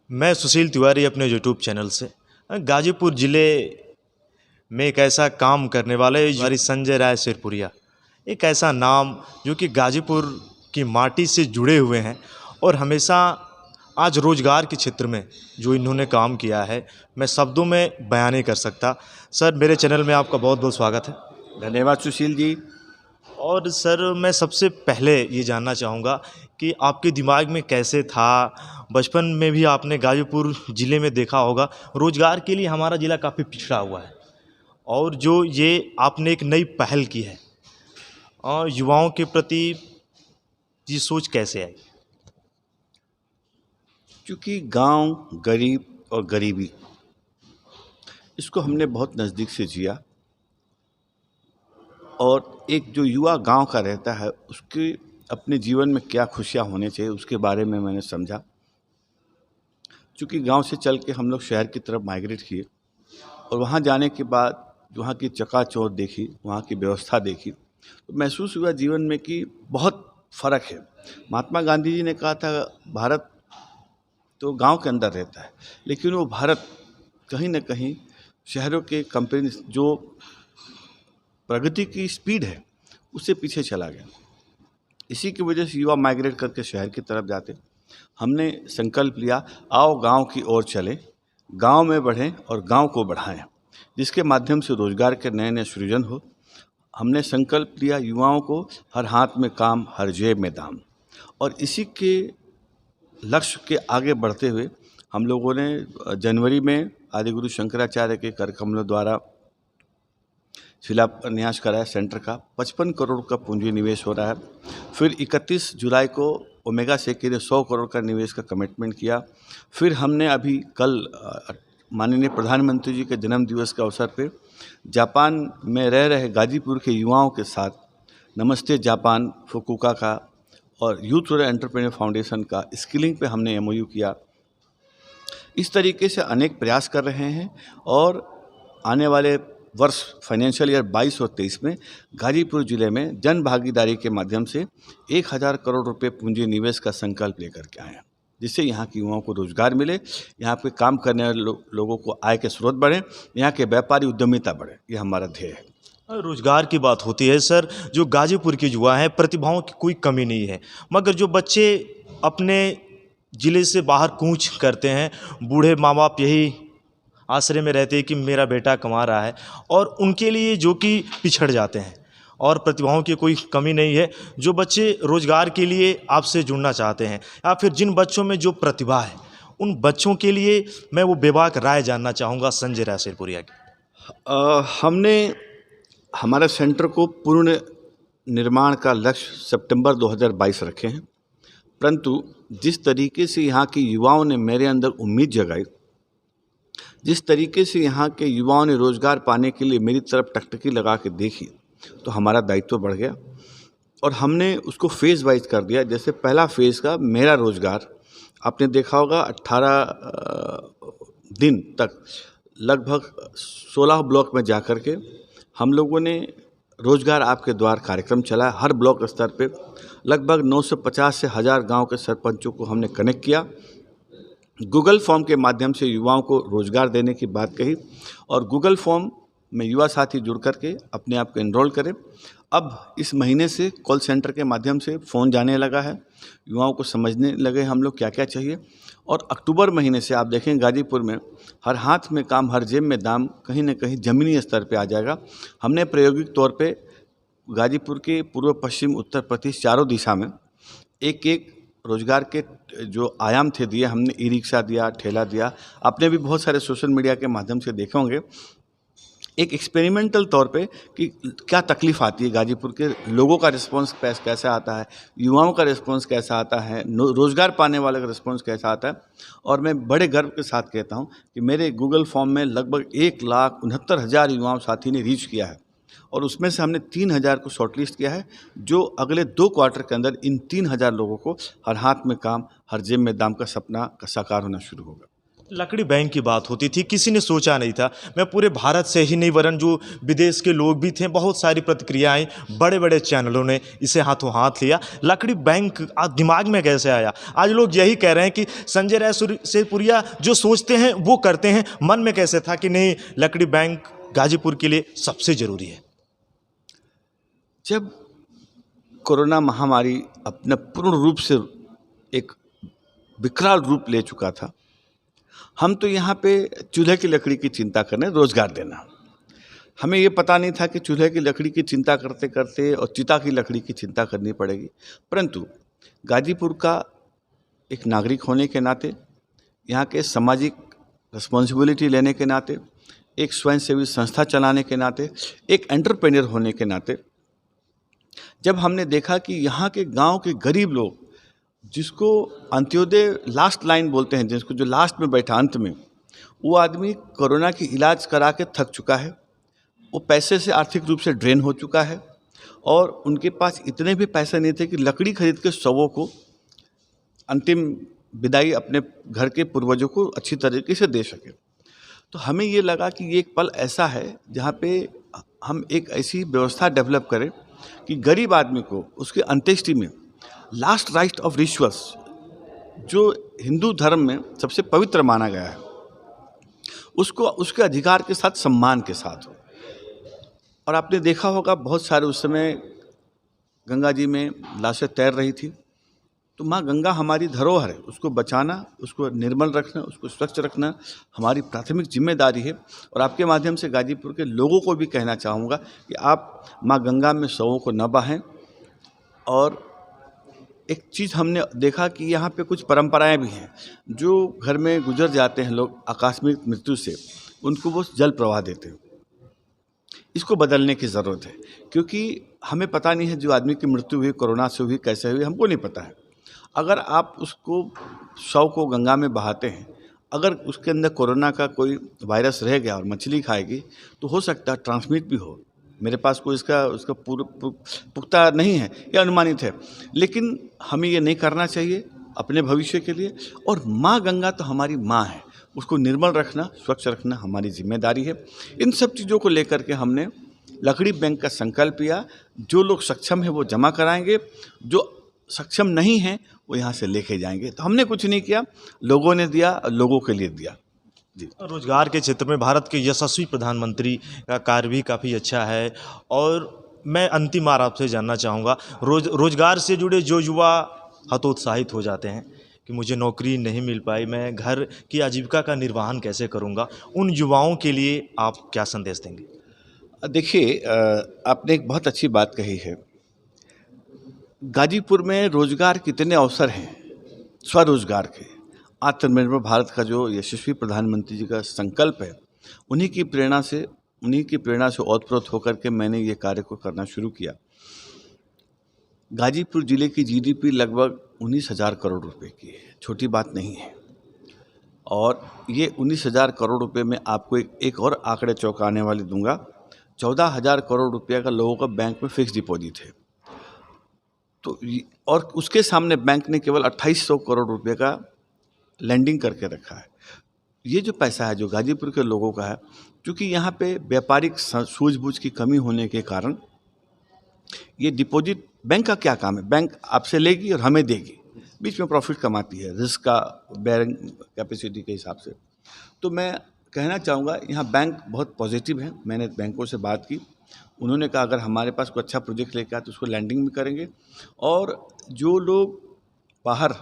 मैं सुशील तिवारी अपने YouTube channel से गाजीपुर ज़िले में एक ऐसा काम करने वाले हमारी संजय राय सिरपुरिया, एक ऐसा नाम जो कि गाजीपुर की माटी से जुड़े हुए हैं और हमेशा आज रोज़गार के क्षेत्र में जो इन्होंने काम किया है मैं शब्दों में बयान नहीं कर सकता। सर, मेरे चैनल में आपका बहुत बहुत स्वागत है। धन्यवाद सुशील जी। और सर, मैं सबसे पहले ये जानना चाहूँगा कि आपके दिमाग में कैसे था, बचपन में भी आपने गाजीपुर ज़िले में देखा होगा रोज़गार के लिए हमारा ज़िला काफ़ी पिछड़ा हुआ है, और जो ये आपने एक नई पहल की है और युवाओं के प्रति ये सोच कैसे आई? क्योंकि गांव, गरीब और गरीबी, इसको हमने बहुत नज़दीक से जिया और एक जो युवा गांव का रहता है उसके अपने जीवन में क्या खुशियां होने चाहिए उसके बारे में मैंने समझा। क्योंकि गांव से चल के हम लोग शहर की तरफ माइग्रेट किए और वहां जाने के बाद वहाँ की चकाचौंध देखी, वहाँ की व्यवस्था देखी, तो महसूस हुआ जीवन में कि बहुत फ़र्क है। महात्मा गांधी जी ने कहा था, भारत तो गांव के अंदर रहता है, लेकिन वो भारत कहीं ना कहीं शहरों के कंपेरिजन जो प्रगति की स्पीड है उससे पीछे चला गया। इसी की वजह से युवा माइग्रेट करके शहर की तरफ जाते। हमने संकल्प लिया, आओ गांव की ओर चलें, गांव में बढ़ें और गांव को बढ़ाएं, जिसके माध्यम से रोजगार के नए नए सृजन हो। हमने संकल्प लिया युवाओं को हर हाथ में काम, हर जेब में दाम, और इसी के लक्ष्य के आगे बढ़ते हुए हम लोगों ने जनवरी में आदिगुरु शंकराचार्य के कर कमलों द्वारा शिलान्यास कराया। सेंटर का 55 करोड़ का पूंजी निवेश हो रहा है। फिर 31 जुलाई को ओमेगा से के लिए 100 करोड़ का निवेश का कमिटमेंट किया। फिर हमने अभी कल माननीय प्रधानमंत्री जी के जन्म दिवस के अवसर पर जापान में रह रहे गाजीपुर के युवाओं के साथ नमस्ते जापान फुकुओका का और यूथ और एंटरप्रेन्योर फाउंडेशन का स्किलिंग पे हमने MOU किया। इस तरीके से अनेक प्रयास कर रहे हैं और आने वाले वर्ष फाइनेंशियल ईयर 22 और 23 में गाजीपुर ज़िले में जन भागीदारी के माध्यम से 1000 करोड़ रुपए पूंजी निवेश का संकल्प लेकर के आए हैं, जिससे यहाँ के युवाओं को रोजगार मिले, यहाँ पे काम करने वाले लोगों को आय के स्रोत बढ़े, यहाँ के व्यापारी उद्यमिता बढ़े। ये हमारा ध्येय है। रोजगार की बात होती है सर, जो गाजीपुर के युवा हैं प्रतिभाओं की कोई कमी नहीं है, मगर जो बच्चे अपने ज़िले से बाहर कूच करते हैं, बूढ़े माँ बाप यही आश्रय में रहते हैं कि मेरा बेटा कमा रहा है, और उनके लिए जो कि पिछड़ जाते हैं। और प्रतिभाओं की कोई कमी नहीं है। जो बच्चे रोज़गार के लिए आपसे जुड़ना चाहते हैं या फिर जिन बच्चों में जो प्रतिभा है, उन बच्चों के लिए मैं वो बेबाक राय जानना चाहूँगा संजय राय सिरपुरिया की। हमने हमारे सेंटर को पूर्ण निर्माण का लक्ष्य सितंबर 2022 रखे हैं, परंतु जिस तरीके से यहाँ के युवाओं ने मेरे अंदर उम्मीद जगाई, जिस तरीके से यहाँ के युवाओं ने रोज़गार पाने के लिए मेरी तरफ टकटकी लगा के देखी, तो हमारा दायित्व बढ़ गया और हमने उसको फेज़ वाइज कर दिया। जैसे पहला फेज़ का मेरा रोज़गार, आपने देखा होगा 18 दिन तक लगभग 16 ब्लॉक में जा कर के हम लोगों ने रोज़गार आपके द्वार कार्यक्रम चलाया। हर ब्लॉक स्तर पे लगभग 950 से 1000 गांव के सरपंचों को हमने कनेक्ट किया। गूगल फॉर्म के माध्यम से युवाओं को रोज़गार देने की बात कही और गूगल फॉर्म में युवा साथी जुड़ करके अपने आप को एनरोल करें। अब इस महीने से कॉल सेंटर के माध्यम से फ़ोन जाने लगा है, युवाओं को समझने लगे हम लोग क्या क्या चाहिए, और अक्टूबर महीने से आप देखें गाजीपुर में हर हाथ में काम, हर जेब में दाम कहीं ना कहीं ज़मीनी स्तर पे आ जाएगा। हमने प्रायोगिक तौर पे गाजीपुर के पूर्व, पश्चिम, उत्तर प्रदेश चारों दिशा में एक एक रोज़गार के जो आयाम थे दिए। हमने ई-रिक्शा दिया, ठेला दिया, आपने भी बहुत सारे सोशल मीडिया के माध्यम से देखे होंगे। एक एक्सपेरिमेंटल तौर पे कि क्या तकलीफ़ आती है, गाजीपुर के लोगों का रिस्पांस कैसा आता है, युवाओं का रिस्पांस कैसा आता है, रोज़गार पाने वाले का रिस्पांस कैसा आता है। और मैं बड़े गर्व के साथ कहता हूं कि मेरे गूगल फॉर्म में लगभग 1,69,000 युवाओं साथी ने रीच किया है और उसमें से हमने 3000 को शॉर्टलिस्ट किया है, जो अगले 2 क्वार्टर के अंदर इन 3000 लोगों को हर हाथ में काम, हर जेब में दाम का सपना का साकार होना शुरू होगा। लकड़ी बैंक की बात होती थी, किसी ने सोचा नहीं था। मैं पूरे भारत से ही नहीं वरन जो विदेश के लोग भी थे, बहुत सारी प्रतिक्रियाएं, बड़े बड़े चैनलों ने इसे हाथों हाथ लिया। लकड़ी बैंक आज दिमाग में कैसे आया? आज लोग यही कह रहे हैं कि संजय राय सूर्यपुरिया जो सोचते हैं वो करते हैं। मन में कैसे था कि नहीं, लकड़ी बैंक गाजीपुर के लिए सबसे ज़रूरी है? जब कोरोना महामारी अपना पूर्ण रूप से एक विकराल रूप ले चुका था, हम तो यहाँ पे चूल्हे की लकड़ी की चिंता करने, रोजगार देना। हमें ये पता नहीं था कि चूल्हे की लकड़ी की चिंता करते करते और चिता की लकड़ी की चिंता करनी पड़ेगी। परंतु गाजीपुर का एक नागरिक होने के नाते, यहाँ के सामाजिक रिस्पॉन्सिबिलिटी लेने के नाते, एक स्वयंसेवी संस्था चलाने के नाते, एक एंटरप्रेन्योर होने के नाते, जब हमने देखा कि यहाँ के गांव के गरीब लोग, जिसको अंत्योदय लास्ट लाइन बोलते हैं, जिसको जो लास्ट में बैठा अंत में, वो आदमी कोरोना की इलाज करा के थक चुका है, वो पैसे से आर्थिक रूप से ड्रेन हो चुका है और उनके पास इतने भी पैसे नहीं थे कि लकड़ी खरीद के शवों को अंतिम विदाई अपने घर के पूर्वजों को अच्छी तरीके से दे सके। तो हमें ये लगा कि ये एक पल ऐसा है जहाँ पे हम एक ऐसी व्यवस्था डेवलप करें कि गरीब आदमी को उसके अंत्येष्टि में लास्ट राइट ऑफ रिचुअल्स, जो हिंदू धर्म में सबसे पवित्र माना गया है, उसको उसके अधिकार के साथ, सम्मान के साथ हो। और आपने देखा होगा बहुत सारे उस समय गंगा जी में लाशें तैर रही थी। तो माँ गंगा हमारी धरोहर है, उसको बचाना, उसको निर्मल रखना, उसको स्वच्छ रखना हमारी प्राथमिक जिम्मेदारी है। और आपके माध्यम से गाजीपुर के लोगों को भी कहना चाहूँगा कि आप माँ गंगा में शवों को न बहाएं। और एक चीज़ हमने देखा कि यहाँ पे कुछ परंपराएं भी हैं, जो घर में गुजर जाते हैं लोग आकस्मिक मृत्यु से, उनको वो जल प्रवाह देते हैं। इसको बदलने की ज़रूरत है, क्योंकि हमें पता नहीं है जो आदमी की मृत्यु हुई कोरोना से हुई, कैसे हुई, हमको नहीं पता है। अगर आप उसको शव को गंगा में बहाते हैं, अगर उसके अंदर कोरोना का कोई वायरस रह गया और मछली खाएगी तो हो सकता है ट्रांसमिट भी हो। मेरे पास कोई उसका पुख्ता नहीं है, यह अनुमानित है, लेकिन हमें ये नहीं करना चाहिए अपने भविष्य के लिए। और माँ गंगा तो हमारी माँ है, उसको निर्मल रखना, स्वच्छ रखना हमारी जिम्मेदारी है। इन सब चीज़ों को लेकर के हमने लकड़ी बैंक का संकल्प लिया। जो लोग सक्षम है वो जमा कराएंगे, जो सक्षम नहीं है वो यहाँ से लेके जाएंगे। तो हमने कुछ नहीं किया, लोगों ने दिया, लोगों के लिए दिया। जी। रोजगार के क्षेत्र में भारत के यशस्वी प्रधानमंत्री का कार्य भी काफ़ी अच्छा है। और मैं अंतिम बार आपसे जानना चाहूँगा, रोजगार से जुड़े जो युवा हतोत्साहित हो जाते हैं कि मुझे नौकरी नहीं मिल पाई, मैं घर की आजीविका का निर्वहन कैसे करूँगा, उन युवाओं के लिए आप क्या संदेश देंगे? देखिए, आपने एक बहुत अच्छी बात कही है। गाजीपुर में रोजगार कितने अवसर हैं, स्वरोजगार के। आत्मनिर्भर भारत का जो यशस्वी प्रधानमंत्री जी का संकल्प है, उन्हीं की प्रेरणा से ओतप्रोत होकर के मैंने ये कार्य को करना शुरू किया। गाजीपुर जिले की जीडीपी लगभग 19,000 करोड़ रुपए की है, छोटी बात नहीं है। और ये 19,000 करोड़ रुपए में आपको एक और आंकड़े चौंकाने वाले दूंगा। 14,000 करोड़ रुपया का लोगों का बैंक में फिक्स डिपॉजिट है। तो और उसके सामने बैंक ने केवल 2,800 करोड़ रुपए का लैंडिंग करके रखा है। ये जो पैसा है जो गाजीपुर के लोगों का है, क्योंकि यहाँ पे व्यापारिक सूझबूझ की कमी होने के कारण ये डिपॉजिट, बैंक का क्या काम है, बैंक आपसे लेगी और हमें देगी, बीच में प्रॉफिट कमाती है रिस्क का बेयरिंग कैपेसिटी के हिसाब से। तो मैं कहना चाहूँगा यहाँ बैंक बहुत पॉजिटिव है। मैंने बैंकों से बात की, उन्होंने कहा अगर हमारे पास कोई अच्छा प्रोजेक्ट लेकर आए तो उसको लैंडिंग भी करेंगे। और जो लोग बाहर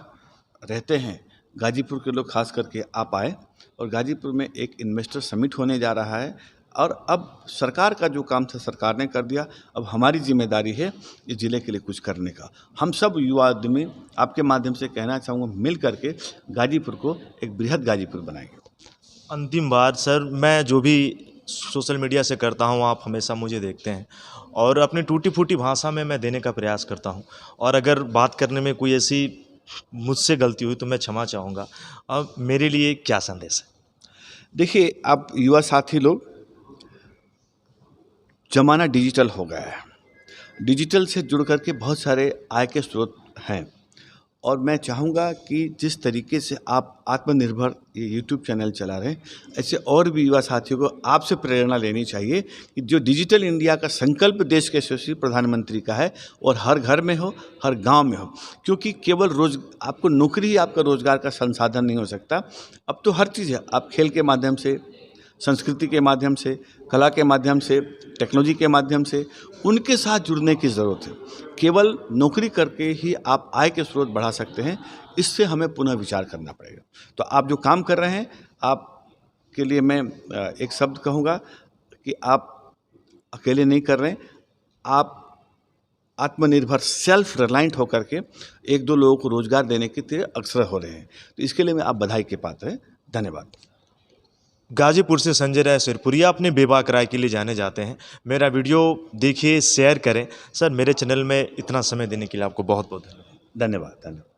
रहते हैं, गाजीपुर के लोग खास करके आप आए, और गाजीपुर में एक इन्वेस्टर समिट होने जा रहा है। और अब सरकार का जो काम था सरकार ने कर दिया, अब हमारी जिम्मेदारी है इस ज़िले के लिए कुछ करने का। हम सब युवा आदमी आपके माध्यम से कहना चाहूँगा, मिल करके गाजीपुर को एक बृहद गाजीपुर बनाएंगे। अंतिम बात सर, मैं जो भी सोशल मीडिया से करता हूँ, आप हमेशा मुझे देखते हैं और अपनी टूटी फूटी भाषा में मैं देने का प्रयास करता हूँ। और अगर बात करने में कोई ऐसी मुझसे गलती हुई तो मैं क्षमा चाहूँगा। अब मेरे लिए क्या संदेश है? देखिए, आप युवा साथी लोग, ज़माना डिजिटल हो गया है। डिजिटल से जुड़ करके बहुत सारे आय के स्रोत हैं। और मैं चाहूँगा कि जिस तरीके से आप आत्मनिर्भर ये यूट्यूब चैनल चला रहे हैं, ऐसे और भी युवा साथियों को आपसे प्रेरणा लेनी चाहिए कि जो डिजिटल इंडिया का संकल्प देश के यशस्वी प्रधानमंत्री का है और हर घर में हो, हर गांव में हो, क्योंकि केवल आपको नौकरी ही आपका रोजगार का संसाधन नहीं हो सकता। अब तो हर चीज़ है, आप खेल के माध्यम से, संस्कृति के माध्यम से, कला के माध्यम से, टेक्नोलॉजी के माध्यम से उनके साथ जुड़ने की ज़रूरत है। केवल नौकरी करके ही आप आय के स्रोत बढ़ा सकते हैं, इससे हमें पुनः विचार करना पड़ेगा। तो आप जो काम कर रहे हैं, आपके लिए मैं एक शब्द कहूँगा कि आप अकेले नहीं कर रहे हैं, आप आत्मनिर्भर सेल्फ रिलायंट होकर के एक दो लोगों को रोजगार देने के लिए अग्रसर हो रहे हैं। तो इसके लिए मैं आप बधाई के पात्र हैं। धन्यवाद। गाजीपुर से संजय राय सिरपुरिया अपने बेबाक राय के लिए जाने जाते हैं। मेरा वीडियो देखिए, शेयर करें। सर, मेरे चैनल में इतना समय देने के लिए आपको बहुत बहुत धन्यवाद। धन्यवाद।